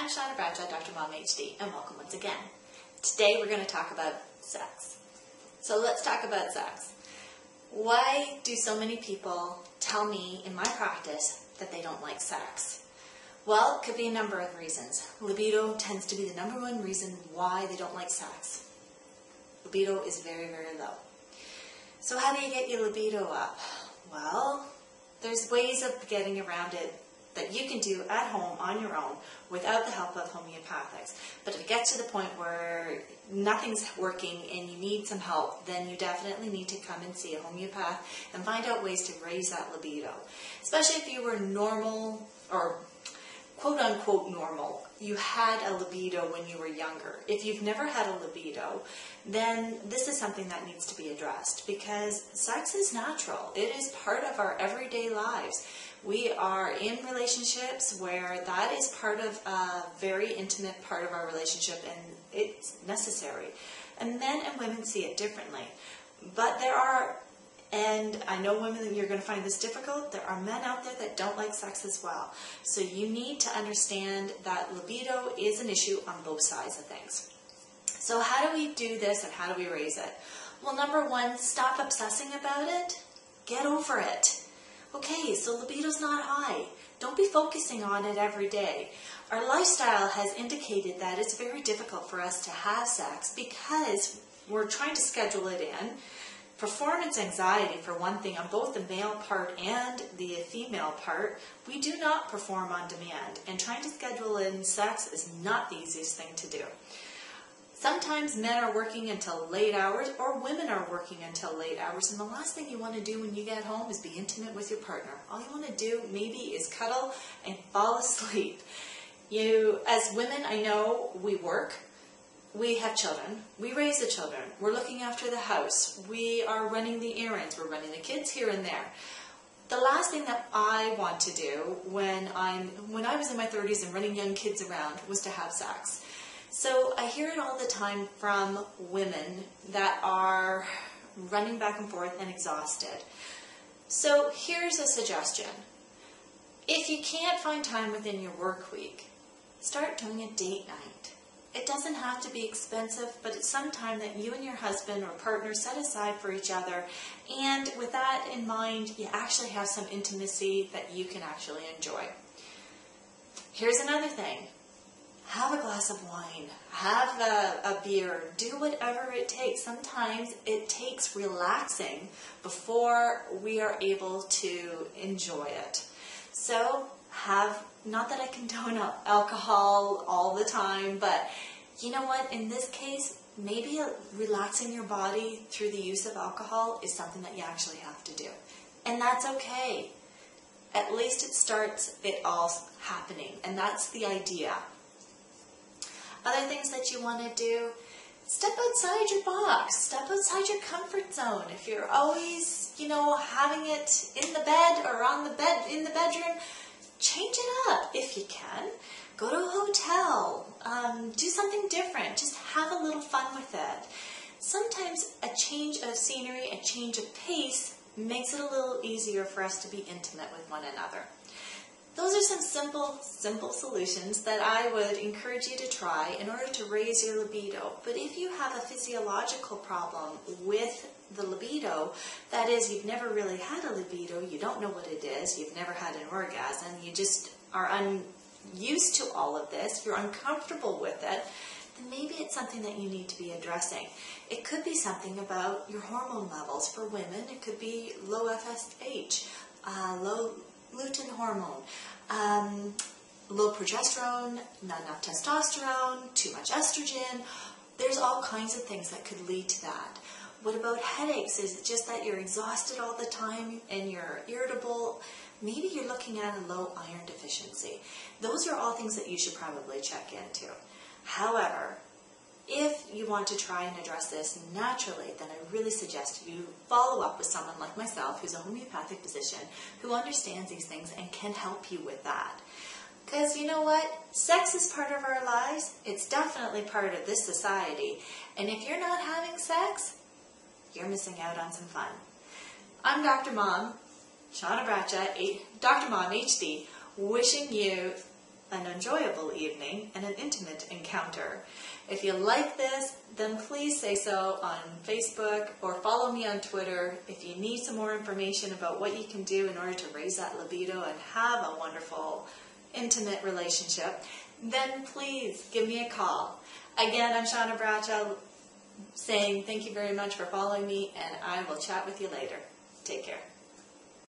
I'm Shauna Bradshaw, Dr. Mom HD, and welcome once again. Today we're going to talk about sex. So let's talk about sex. Why do so many people tell me in my practice that they don't like sex? Well, it could be a number of reasons. Libido tends to be the number one reason why they don't like sex. Libido is very, very low. So how do you get your libido up? Well, there's ways of getting around it that you can do at home on your own without the help of homeopathics. But if it gets to the point where nothing's working and you need some help, then you definitely need to come and see a homeopath and find out ways to raise that libido. Especially if you were normal or quote-unquote normal. You had a libido when you were younger. If you've never had a libido, then this is something that needs to be addressed because sex is natural. It is part of our everyday lives. We are in relationships where that is part of a very intimate part of our relationship and it's necessary. And men and women see it differently. But there are, and I know women, you're going to find this difficult, there are men out there that don't like sex as well. So you need to understand that libido is an issue on both sides of things. So how do we do this and how do we raise it? Well, number one, stop obsessing about it. Get over it. Okay, so libido's not high. Don't be focusing on it every day. Our lifestyle has indicated that it's very difficult for us to have sex because we're trying to schedule it in. Performance anxiety, for one thing, on both the male part and the female part, we do not perform on demand. And trying to schedule in sex is not the easiest thing to do. Sometimes men are working until late hours or women are working until late hours. And the last thing you want to do when you get home is be intimate with your partner. All you want to do maybe is cuddle and fall asleep. As women, I know we work. We have children. We raise the children. We're looking after the house. We are running the errands. We're running the kids here and there. The last thing that I want to do when I was in my 30s and running young kids around was to have sex. So I hear it all the time from women that are running back and forth and exhausted. So here's a suggestion. If you can't find time within your work week, start doing a date night. It doesn't have to be expensive, but it's some time that you and your husband or partner set aside for each other. And with that in mind, you actually have some intimacy that you can actually enjoy. Here's another thing. Have a glass of wine. Have a beer. Do whatever it takes. Sometimes it takes relaxing before we are able to enjoy it. So not that I condone alcohol all the time, but you know what? In this case, maybe relaxing your body through the use of alcohol is something that you actually have to do. And that's okay. At least it starts it all happening. And that's the idea. Other things that you want to do, step outside your box, step outside your comfort zone. If you're always, having it in the bed or in the bedroom, change it up if you can. Go to a hotel, do something different, just have a little fun with it. Sometimes a change of scenery, a change of pace makes it a little easier for us to be intimate with one another. Those are some simple solutions that I would encourage you to try in order to raise your libido. But if you have a physiological problem with the libido, that is, you've never really had a libido, you don't know what it is, you've never had an orgasm, you just are unused to all of this, you're uncomfortable with it, then maybe it's something that you need to be addressing. It could be something about your hormone levels. For women, it could be low FSH, low lutein hormone, low progesterone, not enough testosterone, too much estrogen. There's all kinds of things that could lead to that. What about headaches? Is it just that you're exhausted all the time and you're irritable? Maybe you're looking at a low iron deficiency. Those are all things that you should probably check into. However, if you want to try and address this naturally, then I really suggest you follow up with someone like myself who's a homeopathic physician who understands these things and can help you with that. Because you know what? Sex is part of our lives. It's definitely part of this society. And if you're not having sex, you're missing out on some fun. I'm Dr. Mom, Shauna Bradshaw, Dr. Mom HD, wishing you an enjoyable evening and an intimate encounter. If you like this, then please say so on Facebook or follow me on Twitter. If you need some more information about what you can do in order to raise that libido and have a wonderful, intimate relationship, then please give me a call. Again, I'm Shauna Bradshaw saying thank you very much for following me, and I will chat with you later. Take care.